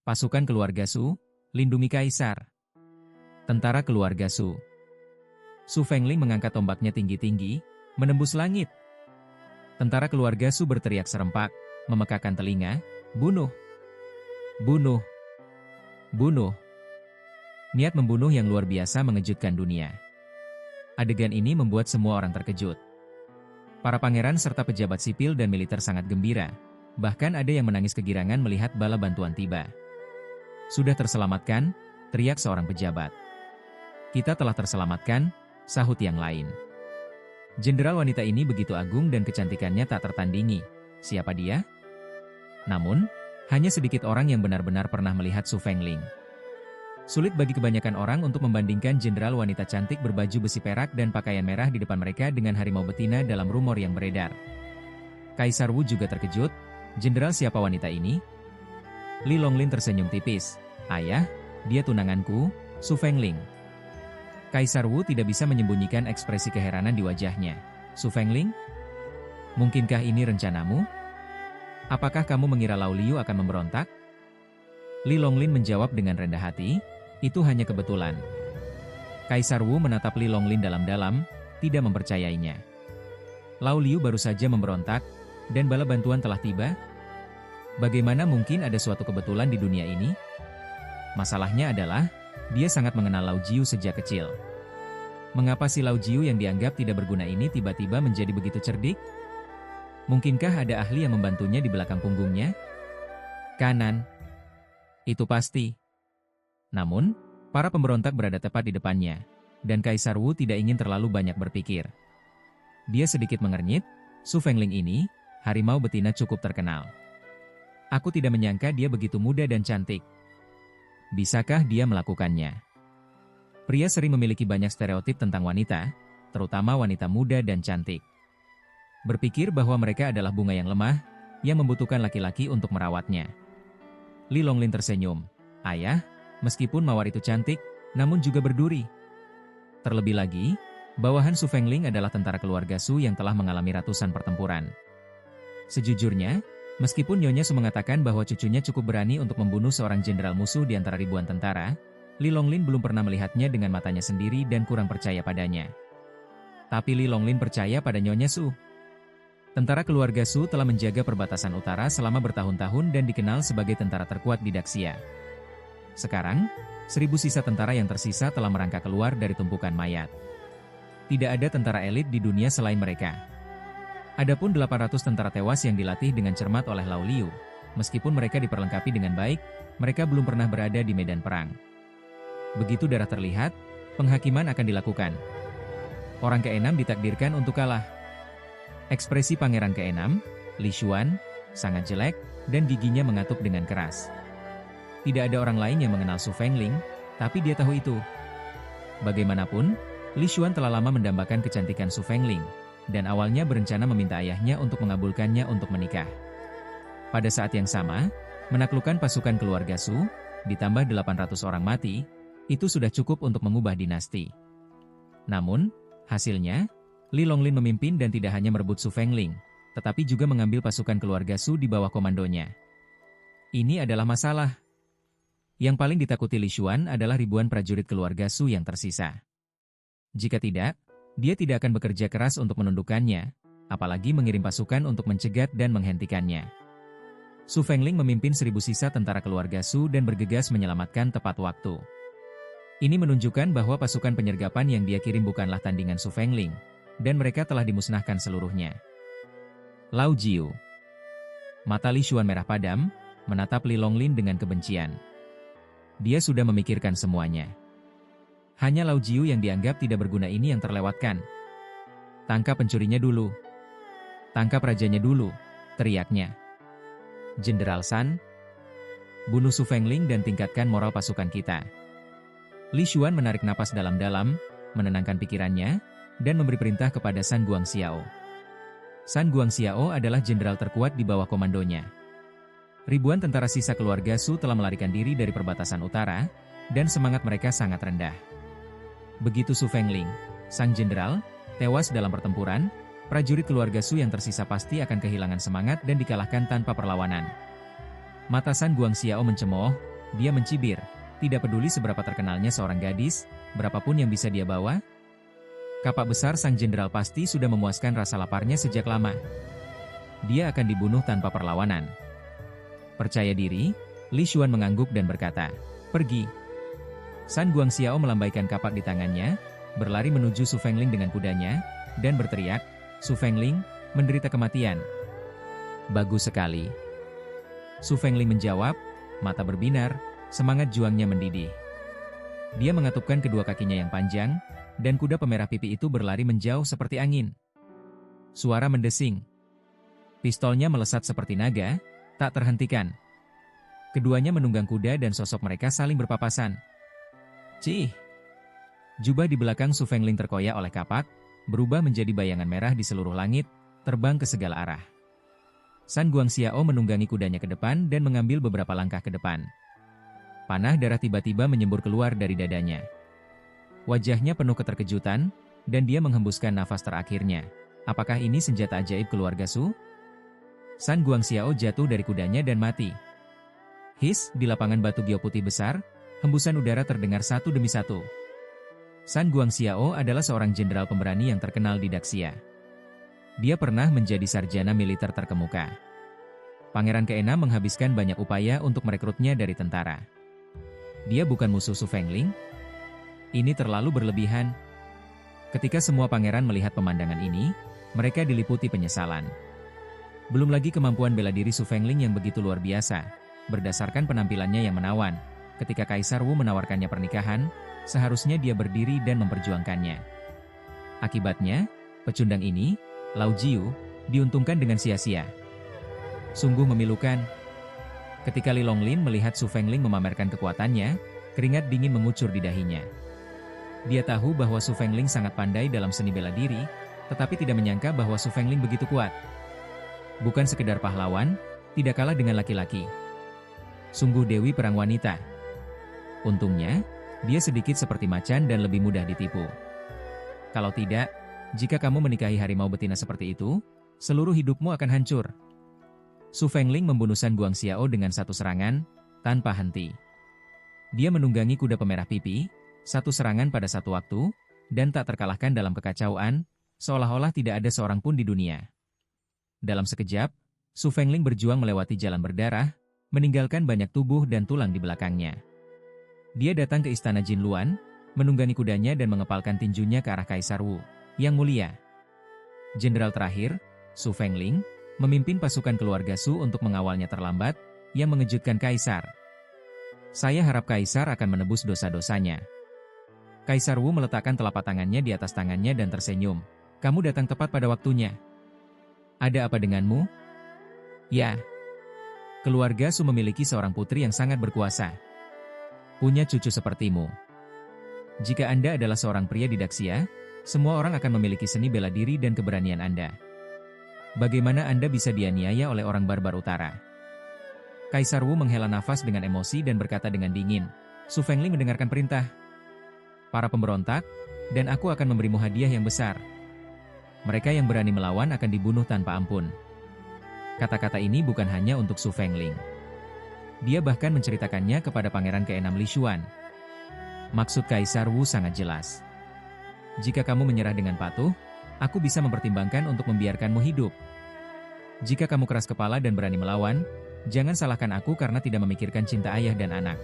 Pasukan keluarga Su, lindungi kaisar. Tentara keluarga Su. Su Fengling mengangkat tombaknya tinggi-tinggi, menembus langit. Tentara keluarga Su berteriak serempak, memekakkan telinga, bunuh! Bunuh! Bunuh! Niat membunuh yang luar biasa mengejutkan dunia. Adegan ini membuat semua orang terkejut. Para pangeran serta pejabat sipil dan militer sangat gembira. Bahkan ada yang menangis kegirangan melihat bala bantuan tiba. Sudah terselamatkan, teriak seorang pejabat. Kita telah terselamatkan, sahut yang lain. Jenderal wanita ini begitu agung dan kecantikannya tak tertandingi. Siapa dia? Namun, hanya sedikit orang yang benar-benar pernah melihat Su Fengling. Sulit bagi kebanyakan orang untuk membandingkan jenderal wanita cantik berbaju besi perak dan pakaian merah di depan mereka dengan harimau betina dalam rumor yang beredar. Kaisar Wu juga terkejut, jenderal siapa wanita ini? Li Longlin tersenyum tipis. Ayah, dia tunanganku, Su Fengling. Kaisar Wu tidak bisa menyembunyikan ekspresi keheranan di wajahnya. Su Fengling? Mungkinkah ini rencanamu? Apakah kamu mengira Lao Liu akan memberontak? Li Longlin menjawab dengan rendah hati, itu hanya kebetulan. Kaisar Wu menatap Li Longlin dalam-dalam, tidak mempercayainya. Lao Liu baru saja memberontak, dan bala bantuan telah tiba? Bagaimana mungkin ada suatu kebetulan di dunia ini? Masalahnya adalah, dia sangat mengenal Lao Jiu sejak kecil. Mengapa si Lao Jiu yang dianggap tidak berguna ini tiba-tiba menjadi begitu cerdik? Mungkinkah ada ahli yang membantunya di belakang punggungnya? Kanan. Itu pasti. Namun, para pemberontak berada tepat di depannya, dan Kaisar Wu tidak ingin terlalu banyak berpikir. Dia sedikit mengernyit, Su Fengling ini, harimau betina cukup terkenal. Aku tidak menyangka dia begitu muda dan cantik. Bisakah dia melakukannya? Pria sering memiliki banyak stereotip tentang wanita, terutama wanita muda dan cantik. Berpikir bahwa mereka adalah bunga yang lemah, yang membutuhkan laki-laki untuk merawatnya. Li Longlin tersenyum. Ayah, meskipun mawar itu cantik, namun juga berduri. Terlebih lagi, bawahan Su Fengling adalah tentara keluarga Su yang telah mengalami ratusan pertempuran. Sejujurnya, meskipun Nyonya Su mengatakan bahwa cucunya cukup berani untuk membunuh seorang jenderal musuh di antara ribuan tentara, Li Longlin belum pernah melihatnya dengan matanya sendiri dan kurang percaya padanya. Tapi Li Longlin percaya pada Nyonya Su. Tentara keluarga Su telah menjaga perbatasan utara selama bertahun-tahun dan dikenal sebagai tentara terkuat di Daxia. Sekarang, 1000 sisa tentara yang tersisa telah merangkak keluar dari tumpukan mayat. Tidak ada tentara elit di dunia selain mereka. Adapun 800 tentara tewas yang dilatih dengan cermat oleh Lao Liu. Meskipun mereka diperlengkapi dengan baik, mereka belum pernah berada di medan perang. Begitu darah terlihat, penghakiman akan dilakukan. Orang ke-6 ditakdirkan untuk kalah. Ekspresi pangeran ke-6, Li Xuan, sangat jelek, dan giginya mengatup dengan keras. Tidak ada orang lain yang mengenal Su Fengling, tapi dia tahu itu. Bagaimanapun, Li Xuan telah lama mendambakan kecantikan Su Fengling, dan awalnya berencana meminta ayahnya untuk mengabulkannya untuk menikah. Pada saat yang sama, menaklukkan pasukan keluarga Su, ditambah 800 orang mati, itu sudah cukup untuk mengubah dinasti. Namun, hasilnya, Li Longlin memimpin dan tidak hanya merebut Su Fengling, tetapi juga mengambil pasukan keluarga Su di bawah komandonya. Ini adalah masalah. Yang paling ditakuti Li Xuan adalah ribuan prajurit keluarga Su yang tersisa. Jika tidak, dia tidak akan bekerja keras untuk menundukkannya, apalagi mengirim pasukan untuk mencegat dan menghentikannya. Su Fengling memimpin 1000 sisa tentara keluarga Su dan bergegas menyelamatkan tepat waktu. Ini menunjukkan bahwa pasukan penyergapan yang dia kirim bukanlah tandingan Su Fengling, dan mereka telah dimusnahkan seluruhnya. Lao Jiu. Mata Li Xuan merah padam, menatap Li Longlin dengan kebencian. Dia sudah memikirkan semuanya. Hanya Lao Jiu yang dianggap tidak berguna ini yang terlewatkan. Tangkap pencurinya dulu. Tangkap rajanya dulu, teriaknya. Jenderal San, bunuh Su Fengling dan tingkatkan moral pasukan kita. Li Xuan menarik napas dalam-dalam, menenangkan pikirannya, dan memberi perintah kepada San Guangxiao. San Guangxiao adalah jenderal terkuat di bawah komandonya. Ribuan tentara sisa keluarga Su telah melarikan diri dari perbatasan utara, dan semangat mereka sangat rendah. Begitu Su Fengling, sang jenderal, tewas dalam pertempuran, prajurit keluarga Su yang tersisa pasti akan kehilangan semangat dan dikalahkan tanpa perlawanan. Mata San Guangxiao mencemooh, Dia mencibir, tidak peduli seberapa terkenalnya seorang gadis, berapapun yang bisa dia bawa. Kapak besar sang jenderal pasti sudah memuaskan rasa laparnya sejak lama. Dia akan dibunuh tanpa perlawanan. Percaya diri, Li Xuan mengangguk dan berkata, "Pergi." San Guangxiao melambaikan kapak di tangannya, berlari menuju Su Fengling dengan kudanya, dan berteriak, "Su Fengling, menderita kematian." "Bagus sekali." Su Fengling menjawab, mata berbinar, semangat juangnya mendidih. Dia mengatupkan kedua kakinya yang panjang, dan kuda pemerah pipi itu berlari menjauh seperti angin. Suara mendesing. Pistolnya melesat seperti naga, tak terhentikan. Keduanya menunggang kuda dan sosok mereka saling berpapasan. Cih! Jubah di belakang Su Fengling terkoyak oleh kapak, berubah menjadi bayangan merah di seluruh langit, terbang ke segala arah. San Guangxiao menunggangi kudanya ke depan dan mengambil beberapa langkah ke depan. Panah darah tiba-tiba menyembur keluar dari dadanya. Wajahnya penuh keterkejutan, dan dia menghembuskan nafas terakhirnya. Apakah ini senjata ajaib keluarga Su? San Guangxiao jatuh dari kudanya dan mati. His, di lapangan batu gio putih besar, hembusan udara terdengar satu demi satu. San Guangxiao adalah seorang jenderal pemberani yang terkenal di Daxia. Dia pernah menjadi sarjana militer terkemuka. Pangeran ke-6 menghabiskan banyak upaya untuk merekrutnya dari tentara. Dia bukan musuh Su Fengling? Ini terlalu berlebihan. Ketika semua pangeran melihat pemandangan ini, mereka diliputi penyesalan. Belum lagi kemampuan bela diri Su Fengling yang begitu luar biasa, berdasarkan penampilannya yang menawan. Ketika Kaisar Wu menawarkannya pernikahan, seharusnya dia berdiri dan memperjuangkannya. Akibatnya, pecundang ini, Lao Jiu, diuntungkan dengan sia-sia. Sungguh memilukan. Ketika Li Longlin melihat Su Fengling memamerkan kekuatannya, keringat dingin mengucur di dahinya. Dia tahu bahwa Su Fengling sangat pandai dalam seni bela diri, tetapi tidak menyangka bahwa Su Fengling begitu kuat. Bukan sekedar pahlawan, tidak kalah dengan laki-laki. Sungguh dewi perang wanita. Untungnya, dia sedikit seperti macan dan lebih mudah ditipu. Kalau tidak, jika kamu menikahi harimau betina seperti itu, seluruh hidupmu akan hancur. Su Fengling membunuh San Guangxiao dengan satu serangan, tanpa henti. Dia menunggangi kuda pemerah pipi, satu serangan pada satu waktu, dan tak terkalahkan dalam kekacauan, seolah-olah tidak ada seorang pun di dunia. Dalam sekejap, Su Fengling berjuang melewati jalan berdarah, meninggalkan banyak tubuh dan tulang di belakangnya. Dia datang ke istana Jin Luan, menunggangi kudanya dan mengepalkan tinjunya ke arah Kaisar Wu, yang mulia. Jenderal terakhir, Su Fengling, memimpin pasukan keluarga Su untuk mengawalnya terlambat, yang mengejutkan Kaisar. Saya harap Kaisar akan menebus dosa-dosanya. Kaisar Wu meletakkan telapak tangannya di atas tangannya dan tersenyum. Kamu datang tepat pada waktunya. Ada apa denganmu? Ya. Keluarga Su memiliki seorang putri yang sangat berkuasa. Punya cucu sepertimu. Jika Anda adalah seorang pria di Daxia, semua orang akan memiliki seni bela diri dan keberanian Anda. Bagaimana Anda bisa dianiaya oleh orang barbar utara? Kaisar Wu menghela nafas dengan emosi dan berkata dengan dingin, Su Fengling mendengarkan perintah. Para pemberontak, dan aku akan memberimu hadiah yang besar. Mereka yang berani melawan akan dibunuh tanpa ampun. Kata-kata ini bukan hanya untuk Su Fengling. Dia bahkan menceritakannya kepada Pangeran ke-6 Li Xuan. Maksud Kaisar Wu sangat jelas. Jika kamu menyerah dengan patuh, aku bisa mempertimbangkan untuk membiarkanmu hidup. Jika kamu keras kepala dan berani melawan, jangan salahkan aku karena tidak memikirkan cinta ayah dan anak.